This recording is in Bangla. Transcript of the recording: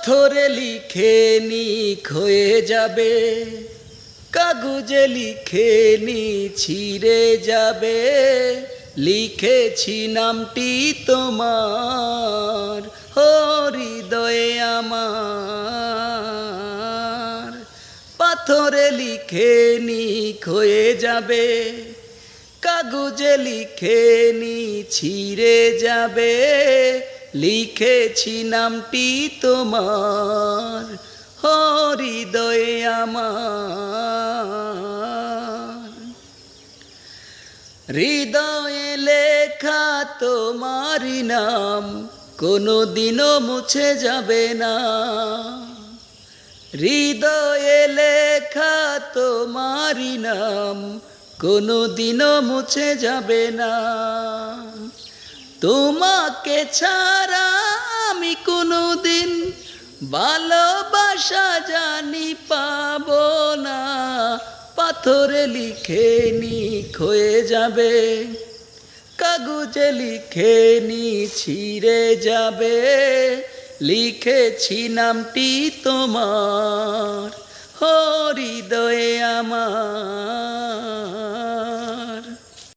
পাথরে লিখে নিখ হয়ে যাবে, কাগজে লিখে নি ছিঁড়ে যাবে। লিখেছি নামটি তোমার হৃদয়ে আমার। পাথরে লিখে নিখ হয়ে যাবে, কাগজে লিখে নি ছিঁড়ে যাবে। লিখেছি নামটি তোমার হৃদয়ে আমার। হৃদয়ে লেখা তোমারি নাম কোনো দিনও মুছে যাবে না। হৃদয়ে লেখা তোমারি নাম কোনো দিনও মুছে যাবে না। তোমাকে ছাড়া আমি কোনোদিন ভালোবাসা জানি পাবো না। পাথরে লিখে নিখ হয়ে যাবে, কাগজে লিখে নি ছিঁড়ে যাবে। লিখেছি নামটি তোমার হৃদয়ে আমার।